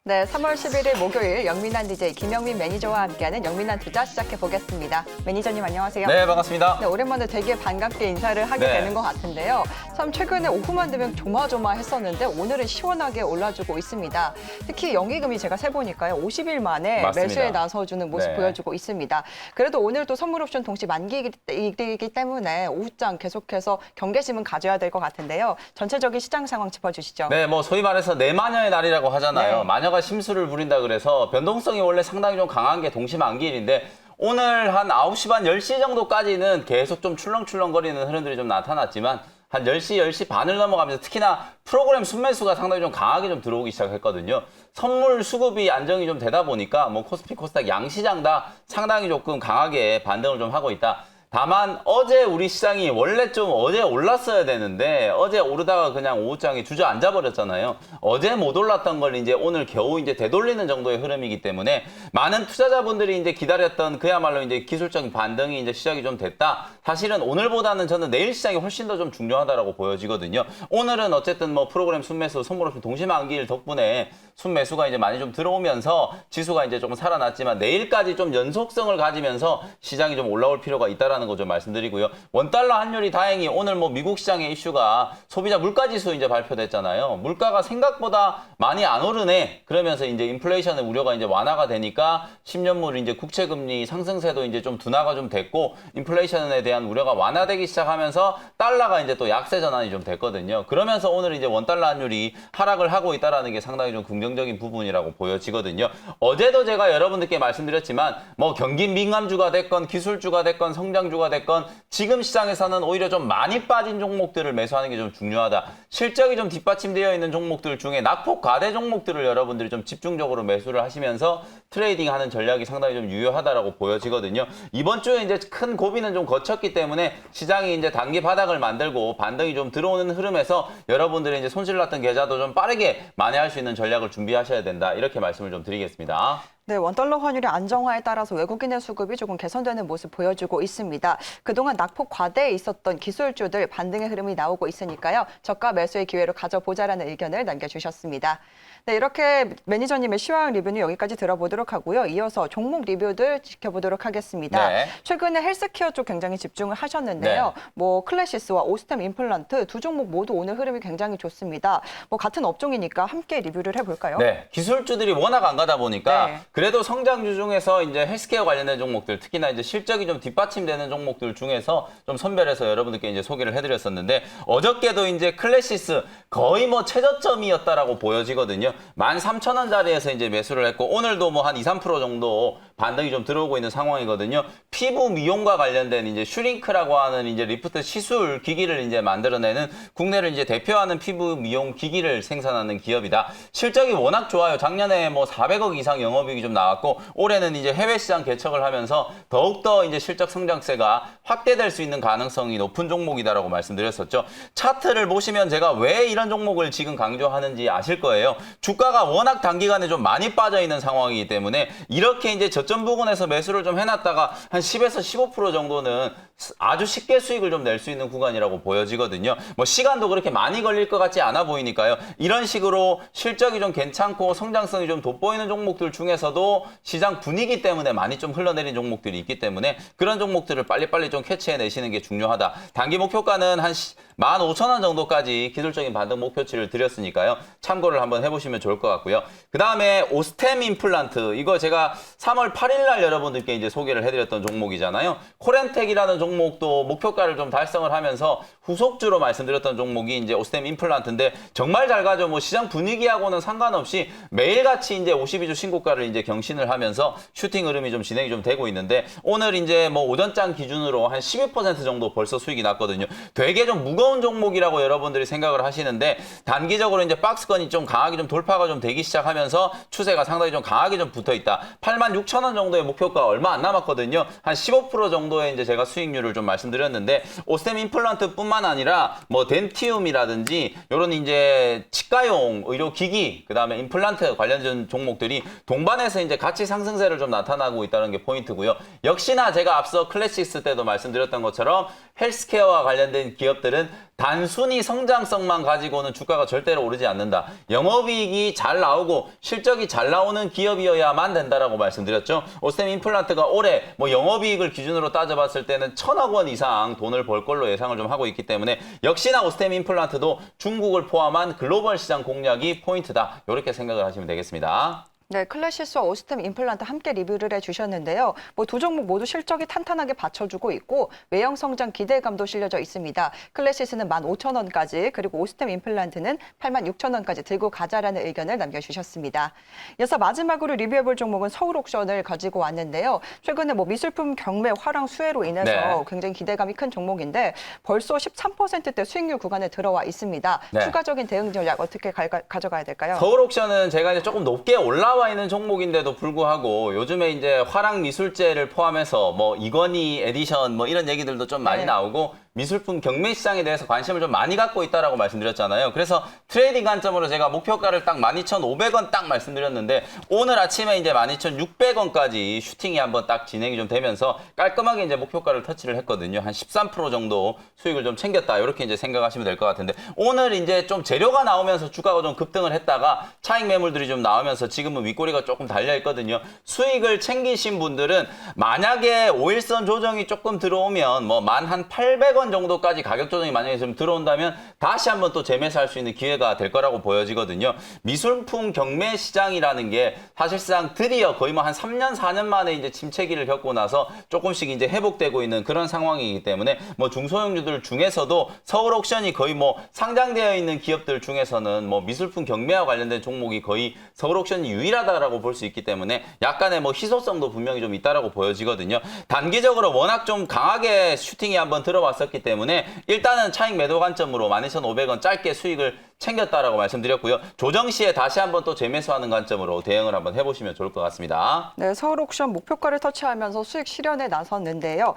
네, 3월 11일 목요일 영민한 DJ 김영민 매니저와 함께하는 영민한 투자 시작해 보겠습니다. 매니저님 안녕하세요. 네, 반갑습니다. 네, 오랜만에 되게 반갑게 인사를 하게 네. 되는 것 같은데요. 참 최근에 오후만 되면 조마조마했었는데 오늘은 시원하게 올라주고 있습니다. 특히 연기금이 제가 세보니까요. 50일 만에 맞습니다. 매수에 나서주는 모습 네. 보여주고 있습니다. 그래도 오늘도 선물 옵션 동시 만기이기 때문에 오후장 계속해서 경계심은 가져야 될 것 같은데요. 전체적인 시장 상황 짚어주시죠. 네, 뭐 소위 말해서 내마녀의 날이라고 하잖아요. 네. 마녀가 심수를 부린다 그래서 변동성이 원래 상당히 좀 강한 게 동시만기일인데 오늘 한 9시 반, 10시 정도까지는 계속 좀 출렁출렁거리는 흐름들이 좀 나타났지만 한 10시, 10시 반을 넘어가면서 특히나 프로그램 순매수가 상당히 좀 강하게 좀 들어오기 시작했거든요. 선물 수급이 안정이 좀 되다 보니까 뭐 코스피, 코스닥 양시장 다 상당히 조금 강하게 반등을 좀 하고 있다. 다만 어제 우리 시장이 원래 좀 어제 올랐어야 되는데 어제 오르다가 그냥 오후장에 주저앉아 버렸잖아요. 어제 못 올랐던 걸 이제 오늘 겨우 이제 되돌리는 정도의 흐름이기 때문에 많은 투자자분들이 이제 기다렸던 그야말로 이제 기술적인 반등이 이제 시작이 좀 됐다. 사실은 오늘보다는 저는 내일 시장이 훨씬 더 좀 중요하다라고 보여지거든요. 오늘은 어쨌든 뭐 프로그램 순매수, 선물옵션 동시만기일 덕분에 순매수가 이제 많이 좀 들어오면서 지수가 이제 조금 살아났지만 내일까지 좀 연속성을 가지면서 시장이 좀 올라올 필요가 있다라는 거 좀 말씀드리고요. 원달러 환율이 다행히 오늘 뭐 미국 시장의 이슈가 소비자 물가지수 이제 발표됐잖아요. 물가가 생각보다 많이 안 오르네. 그러면서 이제 인플레이션의 우려가 이제 완화가 되니까 10년물 이제 국채금리 상승세도 이제 좀 둔화가 좀 됐고 인플레이션에 대한 우려가 완화되기 시작하면서 달러가 이제 또 약세 전환이 좀 됐거든요. 그러면서 오늘 이제 원달러 환율이 하락을 하고 있다라는 게 상당히 좀 긍정적인 부분이라고 보여지거든요. 어제도 제가 여러분들께 말씀드렸지만 뭐 경기 민감주가 됐건 기술주가 됐건 성장주가 됐건 지금 시장에서는 오히려 좀 많이 빠진 종목들을 매수하는 게 좀 중요하다. 실적이 좀 뒷받침되어 있는 종목들 중에 낙폭 과대 종목들을 여러분들이 좀 집중적으로 매수를 하시면서 트레이딩하는 전략이 상당히 좀 유효하다라고 보여지거든요. 이번 주에 이제 큰 고비는 좀 거쳤기 때문에 시장이 이제 단기 바닥을 만들고 반등이 좀 들어오는 흐름에서 여러분들이 이제 손실났던 계좌도 좀 빠르게 만회할 수 있는 전략을 준비하셔야 된다. 이렇게 말씀을 좀 드리겠습니다. 네, 원달러 환율의 안정화에 따라서 외국인의 수급이 조금 개선되는 모습 보여주고 있습니다. 그동안 낙폭 과대에 있었던 기술주들 반등의 흐름이 나오고 있으니까요. 저가 매수의 기회로 가져보자라는 의견을 남겨주셨습니다. 네, 이렇게 매니저님의 시황 리뷰는 여기까지 들어보도록 하고요. 이어서 종목 리뷰들 지켜보도록 하겠습니다. 네. 최근에 헬스케어 쪽 굉장히 집중을 하셨는데요. 뭐 클래시스와 오스템 임플란트 두 종목 모두 오늘 흐름이 굉장히 좋습니다. 뭐 같은 업종이니까 함께 리뷰를 해볼까요? 네, 기술주들이 워낙 안 가다 보니까 네. 그래도 성장주 중에서 이제 헬스케어 관련된 종목들, 특히나 이제 실적이 좀 뒷받침되는 종목들 중에서 좀 선별해서 여러분들께 이제 소개를 해드렸었는데 어저께도 이제 클래시스 거의 뭐 최저점이었다라고 보여지거든요. 13,000원짜리에서 이제 매수를 했고 오늘도 뭐 한 2, 3% 정도 반등이 좀 들어오고 있는 상황이거든요. 피부 미용과 관련된 이제 슈링크라고 하는 이제 리프트 시술 기기를 이제 만들어내는 국내를 이제 대표하는 피부 미용 기기를 생산하는 기업이다. 실적이 워낙 좋아요. 작년에 뭐 400억 이상 영업이익이 좀 나왔고 올해는 이제 해외 시장 개척을 하면서 더욱더 이제 실적 성장세가 확대될 수 있는 가능성이 높은 종목이다라고 말씀드렸었죠. 차트를 보시면 제가 왜 이런 종목을 지금 강조하는지 아실 거예요. 주가가 워낙 단기간에 좀 많이 빠져 있는 상황이기 때문에 이렇게 이제 저점 부근에서 매수를 좀 해놨다가 한 10에서 15% 정도는 아주 쉽게 수익을 좀 낼 수 있는 구간이라고 보여지거든요. 뭐 시간도 그렇게 많이 걸릴 것 같지 않아 보이니까요. 이런 식으로 실적이 좀 괜찮고 성장성이 좀 돋보이는 종목들 중에서도 시장 분위기 때문에 많이 좀 흘러내린 종목들이 있기 때문에 그런 종목들을 빨리빨리 좀 캐치해내시는 게 중요하다. 단기 목표가는 한 15,000원 정도까지 기술적인 반등 목표치를 드렸으니까요. 참고를 한번 해보시면 좋을 것 같고요. 그 다음에 오스템 임플란트 이거 제가 3월 8일 날 여러분들께 이제 소개를 해드렸던 종목이잖아요. 코렌텍이라는 종목도 목표가를 좀 달성을 하면서 후속주로 말씀드렸던 종목이 이제 오스템 임플란트인데 정말 잘 가죠. 뭐 시장 분위기하고는 상관없이 매일같이 이제 52주 신고가를 이제 경신을 하면서 슈팅 흐름이 좀 진행이 좀 되고 있는데 오늘 이제 뭐 오전장 기준으로 한 12% 정도 벌써 수익이 났거든요. 되게 좀 무거운 종목이라고 여러분들이 생각을 하시는데 단기적으로 이제 박스권이 좀 강하게 좀 돌파가 좀 되기 시작하면서 추세가 상당히 좀 강하게 좀 붙어 있다. 86,000원 정도의 목표가 얼마 안 남았거든요. 한 15% 정도의 이제 제가 수익률을 좀 말씀드렸는데 오스템 임플란트뿐만 아니라 뭐 덴티움이라든지 이런 이제 치과용 의료기기 그다음에 임플란트 관련된 종목들이 동반해서 차원에서 이제 가치 상승세를 좀 나타나고 있다는 게 포인트고요. 역시나 제가 앞서 클래시스 때도 말씀드렸던 것처럼 헬스케어와 관련된 기업들은 단순히 성장성만 가지고는 주가가 절대로 오르지 않는다. 영업이익이 잘 나오고 실적이 잘 나오는 기업이어야만 된다라고 말씀드렸죠. 오스템 임플란트가 올해 뭐 영업이익을 기준으로 따져봤을 때는 1,000억 원 이상 돈을 벌 걸로 예상을 좀 하고 있기 때문에 역시나 오스템 임플란트도 중국을 포함한 글로벌 시장 공략이 포인트다. 이렇게 생각을 하시면 되겠습니다. 네, 클래시스와 오스템 임플란트 함께 리뷰를 해주셨는데요. 뭐 두 종목 모두 실적이 탄탄하게 받쳐주고 있고 외형 성장 기대감도 실려져 있습니다. 클래시스는 15,000원까지 그리고 오스템 임플란트는 86,000원까지 들고 가자라는 의견을 남겨주셨습니다. 이어서 마지막으로 리뷰해볼 종목은 서울옥션을 가지고 왔는데요. 최근에 뭐 미술품 경매 화랑 수혜로 인해서 네. 굉장히 기대감이 큰 종목인데 벌써 13%대 수익률 구간에 들어와 있습니다. 네. 추가적인 대응 전략 어떻게 가져가야 될까요? 서울옥션은 제가 이제 조금 높게 올라와 있는 종목인데도 불구하고 요즘에 이제 화랑 미술제를 포함해서 뭐 이건희 에디션 뭐 이런 얘기들도 좀 많이 네. 나오고 미술품 경매 시장에 대해서 관심을 좀 많이 갖고 있다라고 말씀드렸잖아요. 그래서 트레이딩 관점으로 제가 목표가를 딱 12,500원 딱 말씀드렸는데 오늘 아침에 이제 12,600원까지 슈팅이 한번 딱 진행이 좀 되면서 깔끔하게 이제 목표가를 터치를 했거든요. 한 13% 정도 수익을 좀 챙겼다. 이렇게 이제 생각하시면 될 것 같은데 오늘 이제 좀 재료가 나오면서 주가가 좀 급등을 했다가 차익 매물들이 좀 나오면서 지금은 윗꼬리가 조금 달려 있거든요. 수익을 챙기신 분들은 만약에 5일선 조정이 조금 들어오면 뭐 만 한 800원 정도까지 가격 조정이 만약에 좀 들어온다면 다시 한번 또 재매수할 수 있는 기회가 될 거라고 보여지거든요. 미술품 경매 시장이라는 게 사실상 드디어 거의 뭐 한 3년, 4년 만에 이제 침체기를 겪고 나서 조금씩 이제 회복되고 있는 그런 상황이기 때문에 뭐 중소형주들 중에서도 서울옥션이 거의 뭐 상장되어 있는 기업들 중에서는 뭐 미술품 경매와 관련된 종목이 거의 서울옥션이 유일하다라고 볼 수 있기 때문에 약간의 뭐 희소성도 분명히 좀 있다라고 보여지거든요. 단기적으로 워낙 좀 강하게 슈팅이 한번 들어왔었기 때문에 일단은 차익 매도 관점으로 12,500원 짧게 수익을 챙겼다라고 말씀드렸고요. 조정 시에 다시 한번 또 재매수하는 관점으로 대응을 한번 해보시면 좋을 것 같습니다. 네, 서울옥션 목표가를 터치하면서 수익 실현에 나섰는데요.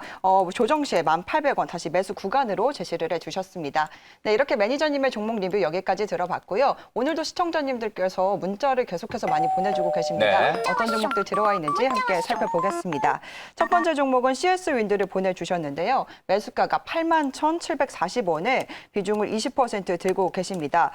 조정 시에 1,800원 다시 매수 구간으로 제시를 해주셨습니다. 네, 이렇게 매니저님의 종목 리뷰 여기까지 들어봤고요. 오늘도 시청자님들께서 문자를 계속해서 많이 보내주고 계십니다. 네. 어떤 종목들 들어와 있는지 함께 살펴보겠습니다. 첫 번째 종목은 CS-윈드를 보내주셨는데요. 매수가가 81,740원에 비중을 20% 들고 계십니다.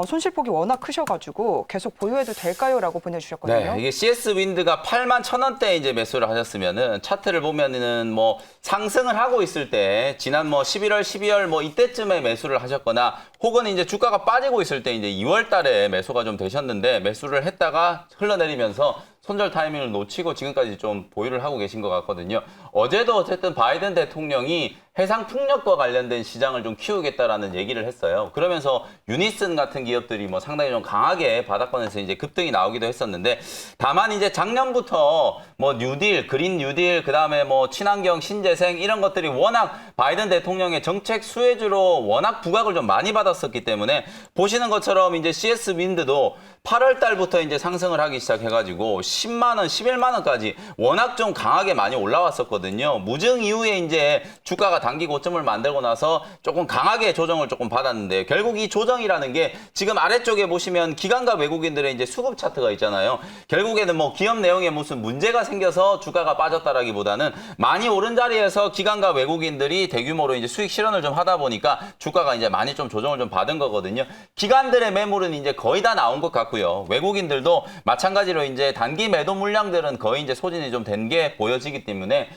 손실폭이 워낙 크셔가지고 계속 보유해도 될까요? 라고 보내주셨거든요. 네, 이게 CS-윈드가 81,000원대에 이제 매수를 하셨으면은 차트를 보면은 뭐 상승을 하고 있을 때 지난 뭐 11월, 12월 뭐 이때쯤에 매수를 하셨거나 혹은 이제 주가가 빠지고 있을 때 이제 2월 달에 매수가 좀 되셨는데 매수를 했다가 흘러내리면서 손절 타이밍을 놓치고 지금까지 좀 보유를 하고 계신 것 같거든요. 어제도 어쨌든 바이든 대통령이 해상 풍력과 관련된 시장을 좀 키우겠다라는 얘기를 했어요. 그러면서 유니슨 같은 기업들이 뭐 상당히 좀 강하게 바닥권에서 이제 급등이 나오기도 했었는데 다만 이제 작년부터 뭐 뉴딜, 그린 뉴딜, 그다음에 뭐 친환경, 신재생 이런 것들이 워낙 바이든 대통령의 정책 수혜주로 워낙 부각을 좀 많이 받았었기 때문에 보시는 것처럼 이제 CS-윈드도 8월 달부터 이제 상승을 하기 시작해가지고 10만 원, 11만 원까지 워낙 좀 강하게 많이 올라왔었거든요. 무증 이후에 이제 주가가 단기 고점을 만들고 나서 조금 강하게 조정을 조금 받았는데 결국 이 조정이라는 게 지금 아래쪽에 보시면 기관과 외국인들의 이제 수급 차트가 있잖아요. 결국에는 뭐 기업 내용에 무슨 문제가 생겨서 주가가 빠졌다라기보다는 많이 오른 자리에서 기관과 외국인들이 대규모로 이제 수익 실현을 좀 하다 보니까 주가가 이제 많이 좀 조정을 좀 받은 거거든요. 기관들의 매물은 이제 거의 다 나온 것 같고요. 외국인들도 마찬가지로 이제 단기 매도 물량들은 거의 이제 소진이 좀 된 게 보여지기 때문에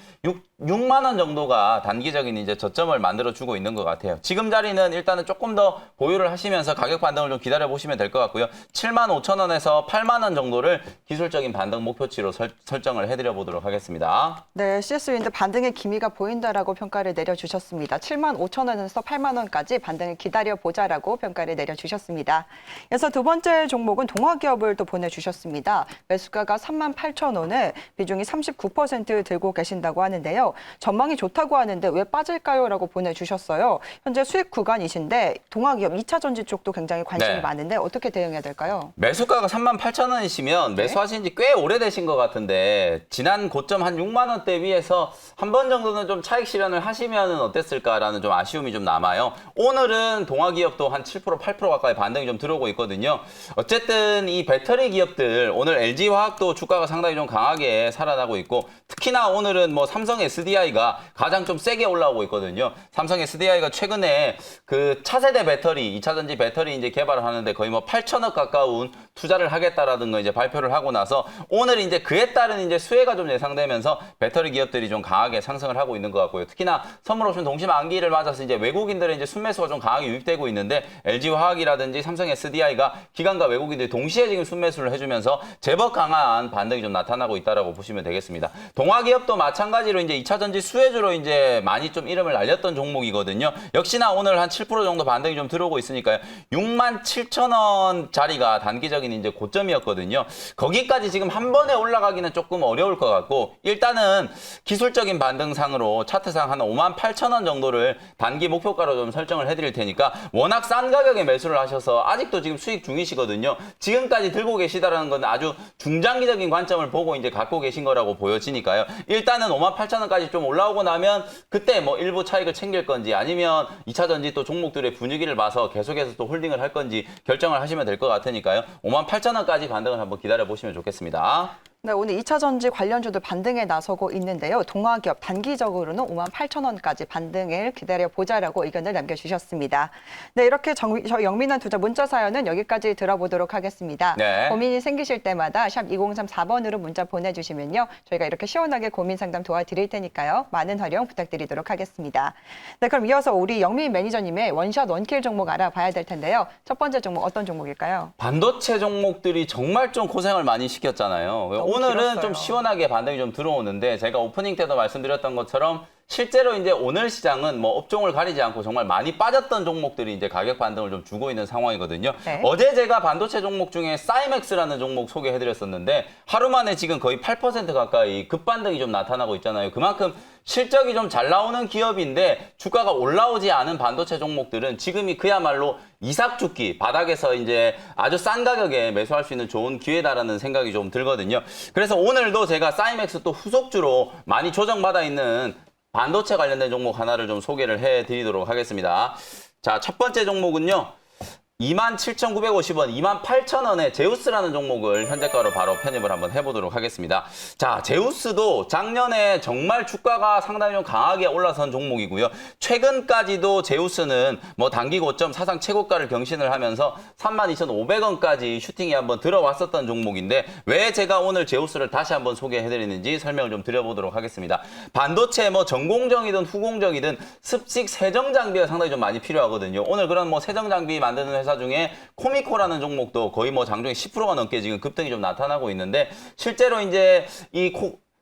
6만 원 정도가 단기적인 이제 저점을 만들어주고 있는 것 같아요. 지금 자리는 일단은 조금 더 보유를 하시면서 가격 반등을 좀 기다려 보시면 될 것 같고요. 75,000원에서 8만 원 정도를 기술적인 반등 목표치로 설정을 해드려 보도록 하겠습니다. 네, CS-윈드 반등의 기미가 보인다라고 평가를 내려주셨습니다. 75,000원에서 8만 원까지 반등을 기다려보자라고 평가를 내려주셨습니다. 이어서 두 번째 종목은 동화기업을 또 보내주셨습니다. 매수가가 38,000원에 비중이 39% 들고 계신다고 하는데요. 있는데요. 전망이 좋다고 하는데 왜 빠질까요? 라고 보내주셨어요. 현재 수익 구간이신데 동아기업 2차 전지 쪽도 굉장히 관심이 네. 많은데 어떻게 대응해야 될까요? 매수가가 38,000원이시면 매수하신 지 꽤 오래되신 것 같은데 지난 고점 한 6만 원대 위에서 한 번 정도는 좀 차익 실현을 하시면 어땠을까라는 좀 아쉬움이 좀 남아요. 오늘은 동아기업도 한 7%, 8% 가까이 반등이 좀 들어오고 있거든요. 어쨌든 이 배터리 기업들 오늘 LG화학도 주가가 상당히 좀 강하게 살아나고 있고 특히나 오늘은 뭐 삼성 SDI가 가장 좀 세게 올라오고 있거든요. 삼성 SDI가 최근에 그 차세대 배터리, 2차 전지 배터리 이제 개발을 하는데 거의 뭐 8천억 가까운 투자를 하겠다라는 거 이제 발표를 하고 나서 오늘 이제 그에 따른 이제 수혜가 좀 예상되면서 배터리 기업들이 좀 강하게 상승을 하고 있는 것 같고요. 특히나 선물옵션 동시 만기를 맞아서 이제 외국인들의 이제 순매수가 좀 강하게 유입되고 있는데 LG화학이라든지 삼성 SDI가 기관과 외국인들이 동시에 지금 순매수를 해주면서 제법 강한 반등이 좀 나타나고 있다라고 보시면 되겠습니다. 동아기업도 마찬가지로 이제 2차 전지 수혜주로 이제 많이 좀 이름을 날렸던 종목이거든요. 역시나 오늘 한 7% 정도 반등이 좀 들어오고 있으니까요. 67,000원짜리가 단기적인 이제 고점이었거든요. 거기까지 지금 한 번에 올라가기는 조금 어려울 것 같고 일단은 기술적인 반등상으로 차트상 한 58,000원 정도를 단기 목표가로 좀 설정을 해드릴 테니까 워낙 싼 가격에 매수를 하셔서 아직도 지금 수익 중이시거든요. 지금까지 들고 계시다라는 건 아주 중장기적인 관점을 보고 이제 갖고 계신 거라고 보여지니까요. 일단은 58,000원까지 좀 올라오고 나면 그때 뭐 일부 차익을 챙길 건지 아니면 2차 전지 또 종목들의 분위기를 봐서 계속해서 또 홀딩을 할 건지 결정을 하시면 될 것 같으니까요. 58,000원까지 반등을 한번 기다려 보시면 좋겠습니다. 네, 오늘 2차 전지 관련주도 반등에 나서고 있는데요. 동아기업 단기적으로는 58,000원까지 반등을 기다려보자라고 의견을 남겨주셨습니다. 네, 이렇게 저희 영민한 투자 문자 사연은 여기까지 들어보도록 하겠습니다. 네. 고민이 생기실 때마다 샵 2034번으로 문자 보내주시면요. 저희가 이렇게 시원하게 고민 상담 도와드릴 테니까요. 많은 활용 부탁드리도록 하겠습니다. 네, 그럼 이어서 우리 영민 매니저님의 원샷 원킬 종목 알아봐야 될 텐데요. 첫 번째 종목 어떤 종목일까요? 반도체 종목들이 정말 좀 고생을 많이 시켰잖아요. 오늘은 길었어요. 좀 시원하게 반등이 좀 들어오는데 제가 오프닝 때도 말씀드렸던 것처럼 실제로 이제 오늘 시장은 뭐 업종을 가리지 않고 정말 많이 빠졌던 종목들이 이제 가격 반등을 좀 주고 있는 상황이거든요. 네. 어제 제가 반도체 종목 중에 사이맥스라는 종목 소개해드렸었는데 하루 만에 지금 거의 8% 가까이 급반등이 좀 나타나고 있잖아요. 그만큼 실적이 좀 잘 나오는 기업인데 주가가 올라오지 않은 반도체 종목들은 지금이 그야말로 이삭 죽기 바닥에서 이제 아주 싼 가격에 매수할 수 있는 좋은 기회다라는 생각이 좀 들거든요. 그래서 오늘도 제가 사이맥스 또 후속주로 많이 조정받아 있는 반도체 관련된 종목 하나를 좀 소개를 해드리도록 하겠습니다. 자, 첫 번째 종목은요. 27,950원, 28,000원에 제우스라는 종목을 현재가로 바로 편입을 한번 해보도록 하겠습니다. 자, 제우스도 작년에 정말 주가가 상당히 좀 강하게 올라선 종목이고요. 최근까지도 제우스는 뭐 단기 고점 사상 최고가를 경신을 하면서 32,500원까지 슈팅이 한번 들어왔었던 종목인데 왜 제가 오늘 제우스를 다시 한번 소개해드리는지 설명을 좀 드려보도록 하겠습니다. 반도체 뭐 전공정이든 후공정이든 습식 세정 장비가 상당히 좀 많이 필요하거든요. 오늘 그런 뭐 세정 장비 만드는 회사 중에 코미코라는 종목도 거의 뭐 장중에 10%가 넘게 지금 급등이 좀 나타나고 있는데 실제로 이제 이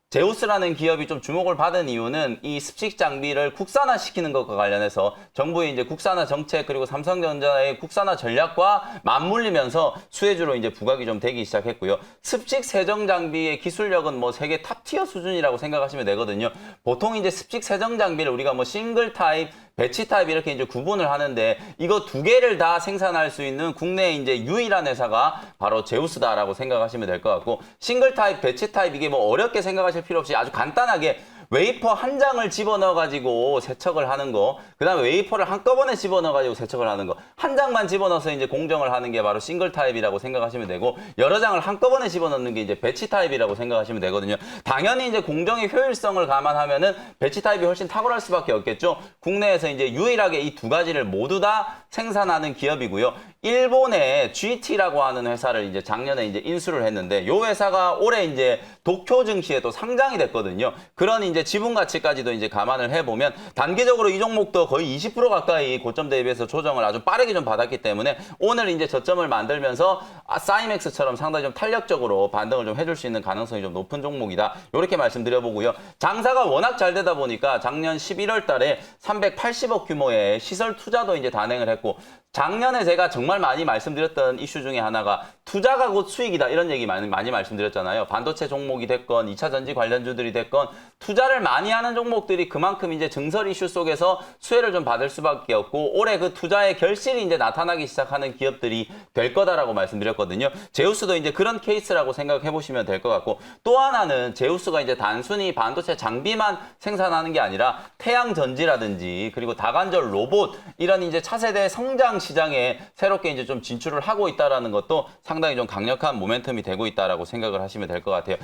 제우스라는 기업이 좀 주목을 받은 이유는 이 습식 장비를 국산화시키는 것과 관련해서 정부의 이제 국산화 정책 그리고 삼성전자의 국산화 전략과 맞물리면서 수혜주로 이제 부각이 좀 되기 시작했고요. 습식 세정 장비의 기술력은 뭐 세계 탑티어 수준이라고 생각하시면 되거든요. 보통 이제 습식 세정 장비를 우리가 뭐 싱글 타입 배치 타입 이렇게 이제 구분을 하는데 이거 두 개를 다 생산할 수 있는 국내에 이제 유일한 회사가 바로 제우스다라고 생각하시면 될 것 같고 싱글 타입, 배치 타입 이게 뭐 어렵게 생각하실 필요 없이 아주 간단하게 웨이퍼 한 장을 집어넣어가지고 세척을 하는 거, 그 다음에 웨이퍼를 한꺼번에 집어넣어가지고 세척을 하는 거, 한 장만 집어넣어서 이제 공정을 하는 게 바로 싱글 타입이라고 생각하시면 되고, 여러 장을 한꺼번에 집어넣는 게 이제 배치 타입이라고 생각하시면 되거든요. 당연히 이제 공정의 효율성을 감안하면은 배치 타입이 훨씬 탁월할 수밖에 없겠죠. 국내에서 이제 유일하게 이 두 가지를 모두 다 생산하는 기업이고요. 일본의 GT라고 하는 회사를 이제 작년에 이제 인수를 했는데, 이 회사가 올해 이제 도쿄 증시에 또 상장이 됐거든요. 그런 이제 지분 가치까지도 이제 감안을 해보면 단기적으로 이 종목도 거의 20% 가까이 고점 대비해서 조정을 아주 빠르게 좀 받았기 때문에 오늘 이제 저점을 만들면서 사이맥스처럼 상당히 좀 탄력적으로 반등을 좀 해줄 수 있는 가능성이 좀 높은 종목이다. 이렇게 말씀드려보고요. 장사가 워낙 잘 되다 보니까 작년 11월 달에 380억 규모의 시설 투자도 이제 단행을 했고, 작년에 제가 정말 많이 말씀드렸던 이슈 중에 하나가 투자가 곧 수익이다 이런 얘기 많이 말씀드렸잖아요. 반도체 종목이 됐건 2차 전지 관련주들이 됐건 투자를 많이 하는 종목들이 그만큼 이제 증설 이슈 속에서 수혜를 좀 받을 수밖에 없고 올해 그 투자의 결실이 이제 나타나기 시작하는 기업들이 될 거다라고 말씀드렸거든요. 제우스도 이제 그런 케이스라고 생각해 보시면 될 것 같고 또 하나는 제우스가 이제 단순히 반도체 장비만 생산하는 게 아니라 태양 전지라든지 그리고 다관절 로봇 이런 이제 차세대 성장 시장에 새롭게 이제 좀 진출을 하고 있다라는 것도 상당히 좀 강력한 모멘텀이 되고 있다라고 생각을 하시면 될 것 같아요.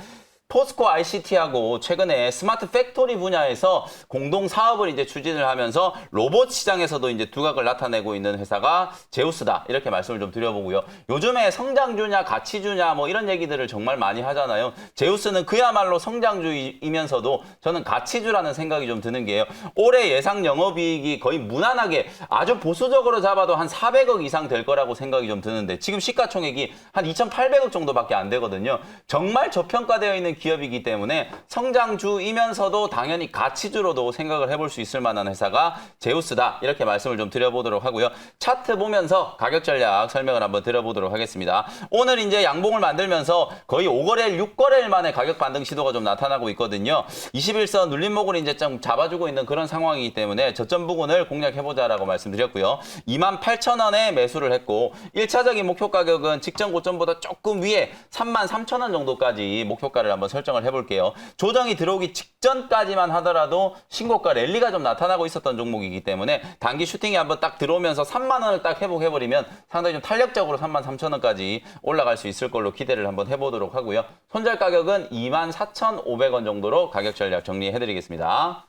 포스코 ICT하고 최근에 스마트 팩토리 분야에서 공동 사업을 이제 추진을 하면서 로봇 시장에서도 이제 두각을 나타내고 있는 회사가 제우스다. 이렇게 말씀을 좀 드려보고요. 요즘에 성장주냐 가치주냐 뭐 이런 얘기들을 정말 많이 하잖아요. 제우스는 그야말로 성장주이면서도 저는 가치주라는 생각이 좀 드는 게요. 올해 예상 영업이익이 거의 무난하게 아주 보수적으로 잡아도 한 400억 이상 될 거라고 생각이 좀 드는데 지금 시가총액이 한 2,800억 정도밖에 안 되거든요. 정말 저평가되어 있는 기업이기 때문에 성장주이면서도 당연히 가치주로도 생각을 해볼 수 있을 만한 회사가 제우스다. 이렇게 말씀을 좀 드려보도록 하고요. 차트 보면서 가격 전략 설명을 한번 드려보도록 하겠습니다. 오늘 이제 양봉을 만들면서 거의 5거래일, 6거래일 만에 가격 반등 시도가 좀 나타나고 있거든요. 21선 눌림목을 이제 좀 잡아주고 있는 그런 상황이기 때문에 저점 부근을 공략해보자라고 말씀드렸고요. 28,000원에 매수를 했고 1차적인 목표 가격은 직전 고점보다 조금 위에 33,000원 정도까지 목표가를 한번 설정을 해볼게요. 조정이 들어오기 직전까지만 하더라도 신고가 랠리가 좀 나타나고 있었던 종목이기 때문에 단기 슈팅이 한번 딱 들어오면서 3만 원을 딱 회복해버리면 상당히 좀 탄력적으로 33,000원까지 올라갈 수 있을 걸로 기대를 한번 해보도록 하고요. 손절 가격은 24,500원 정도로 가격 전략 정리해드리겠습니다.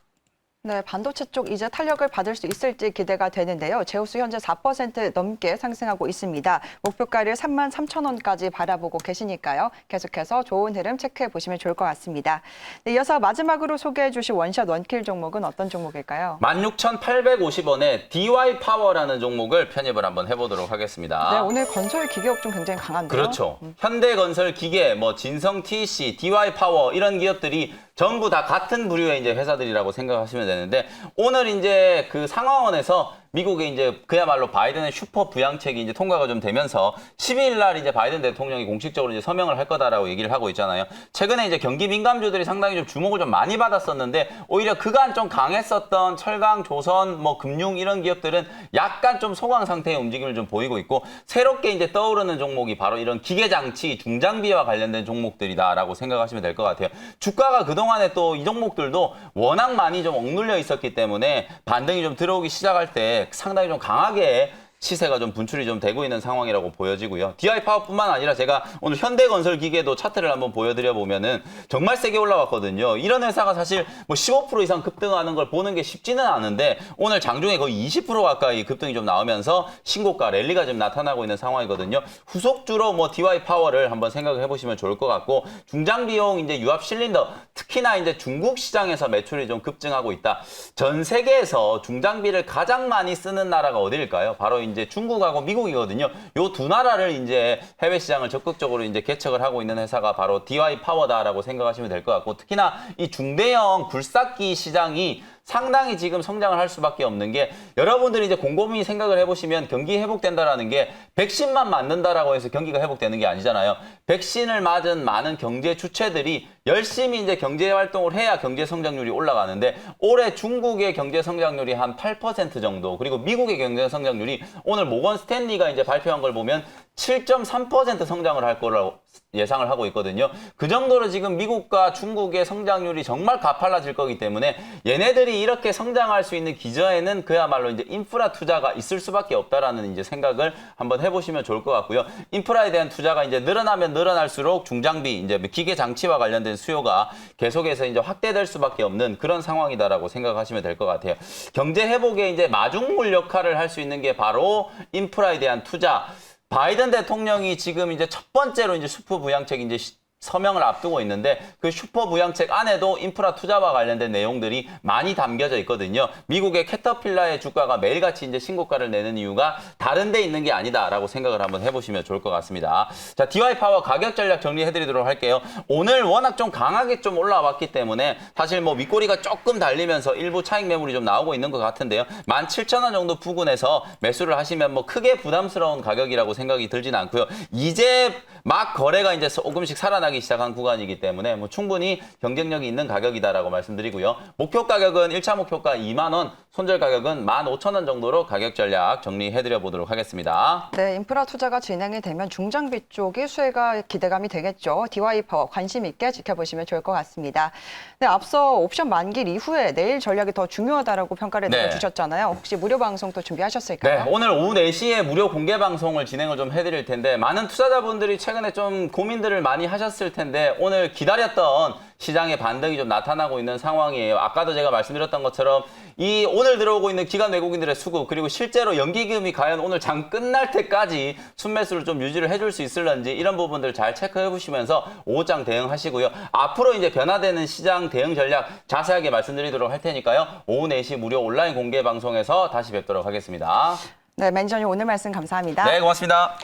네, 반도체 쪽 이제 탄력을 받을 수 있을지 기대가 되는데요. 제우스 현재 4% 넘게 상승하고 있습니다. 목표가를 33,000원까지 바라보고 계시니까요. 계속해서 좋은 흐름 체크해 보시면 좋을 것 같습니다. 네, 이어서 마지막으로 소개해 주실 원샷 원킬 종목은 어떤 종목일까요? 16,850원에 DY 파워라는 종목을 편입을 한번 해보도록 하겠습니다. 네, 오늘 건설 기계업 좀 굉장히 강한데요. 그렇죠. 현대건설 기계, 뭐 진성 TC, DY 파워 이런 기업들이 전부 다 같은 부류의 이제 회사들이라고 생각하시면 되는데 오늘 이제 그 상하원에서 미국의 이제 그야말로 바이든의 슈퍼 부양책이 이제 통과가 좀 되면서 12일 날 이제 바이든 대통령이 공식적으로 이제 서명을 할 거다라고 얘기를 하고 있잖아요. 최근에 이제 경기 민감주들이 상당히 좀 주목을 좀 많이 받았었는데 오히려 그간 좀 강했었던 철강, 조선, 뭐 금융 이런 기업들은 약간 좀 소강 상태의 움직임을 좀 보이고 있고 새롭게 이제 떠오르는 종목이 바로 이런 기계장치, 중장비와 관련된 종목들이다라고 생각하시면 될 것 같아요. 주가가 그동안에 또 이 종목들도 워낙 많이 좀 억눌려 있었기 때문에 반등이 좀 들어오기 시작할 때 상당히 좀 강하게 시세가 좀 분출이 좀 되고 있는 상황이라고 보여지고요. DI 파워뿐만 아니라 제가 오늘 현대건설 기계도 차트를 한번 보여드려 보면은 정말 세게 올라왔거든요. 이런 회사가 사실 뭐 15% 이상 급등하는 걸 보는 게 쉽지는 않은데 오늘 장중에 거의 20% 가까이 급등이 좀 나오면서 신고가 랠리가 좀 나타나고 있는 상황이거든요. 후속주로 뭐 DI 파워를 한번 생각을 해보시면 좋을 것 같고 중장 비용 이제 유압 실린더 특히나 이제 중국 시장에서 매출이 좀 급증하고 있다. 전 세계에서 중장비를 가장 많이 쓰는 나라가 어디일까요? 바로 이제 중국하고 미국이거든요. 요 두 나라를 이제 해외 시장을 적극적으로 이제 개척을 하고 있는 회사가 바로 DY 파워다라고 생각하시면 될 것 같고 특히나 이 중대형 굴삭기 시장이 상당히 지금 성장을 할 수밖에 없는 게 여러분들이 이제 곰곰이 생각을 해보시면 경기 회복된다라는 게 백신만 맞는다라고 해서 경기가 회복되는 게 아니잖아요. 백신을 맞은 많은 경제 주체들이 열심히 이제 경제 활동을 해야 경제 성장률이 올라가는데 올해 중국의 경제 성장률이 한 8% 정도 그리고 미국의 경제 성장률이 오늘 모건 스탠리가 이제 발표한 걸 보면 7.3% 성장을 할 거라고 예상을 하고 있거든요. 그 정도로 지금 미국과 중국의 성장률이 정말 가팔라질 거기 때문에 얘네들이 이렇게 성장할 수 있는 기저에는 그야말로 이제 인프라 투자가 있을 수밖에 없다라는 이제 생각을 한번 해보시면 좋을 것 같고요. 인프라에 대한 투자가 이제 늘어나면 늘어날수록 중장비 이제 기계 장치와 관련된 수요가 계속해서 이제 확대될 수밖에 없는 그런 상황이다라고 생각하시면 될 것 같아요. 경제 회복에 이제 마중물 역할을 할 수 있는 게 바로 인프라에 대한 투자. 바이든 대통령이 지금 이제 첫 번째로 이제 슈퍼 부양책 이제 서명을 앞두고 있는데 그 슈퍼 부양책 안에도 인프라 투자와 관련된 내용들이 많이 담겨져 있거든요. 미국의 캐터필라의 주가가 매일같이 이제 신고가를 내는 이유가 다른 데 있는 게 아니다라고 생각을 한번 해보시면 좋을 것 같습니다. 자, DY파워 가격 전략 정리해드리도록 할게요. 오늘 워낙 좀 강하게 좀 올라왔기 때문에 사실 뭐 윗꼬리가 조금 달리면서 일부 차익 매물이 좀 나오고 있는 것 같은데요. 17,000원 정도 부근에서 매수를 하시면 뭐 크게 부담스러운 가격이라고 생각이 들진 않고요. 이제 막 거래가 이제 조금씩 살아나기 시작한 구간이기 때문에 뭐 충분히 경쟁력이 있는 가격이다라고 말씀드리고요. 목표 가격은 1차 목표가 2만 원, 손절 가격은 15,000원 정도로 가격 전략 정리해드려 보도록 하겠습니다. 네, 인프라 투자가 진행이 되면 중장비 쪽이 수혜가 기대감이 되겠죠. DY파워 관심 있게 지켜보시면 좋을 것 같습니다. 네, 앞서 옵션 만기 이후에 내일 전략이 더 중요하다라고 평가를 네. 내려주셨잖아요. 혹시 무료 방송 또 준비하셨을까요? 네, 오늘 오후 4시에 무료 공개 방송을 진행을 좀 해드릴 텐데 많은 투자자분들이 최근에 좀 고민들을 많이 하셨을 텐데 오늘 기다렸던 시장의 반등이 좀 나타나고 있는 상황이에요. 아까도 제가 말씀드렸던 것처럼 이 오늘 들어오고 있는 기관 외국인들의 수급 그리고 실제로 연기금이 과연 오늘 장 끝날 때까지 순매수를 좀 유지를 해줄 수 있을런지 이런 부분들 잘 체크해 보시면서 오후장 대응하시고요. 앞으로 이제 변화되는 시장 대응 전략 자세하게 말씀드리도록 할 테니까요. 오후 4시 무료 온라인 공개 방송에서 다시 뵙도록 하겠습니다. 네, 매니저님 오늘 말씀 감사합니다. 네, 고맙습니다.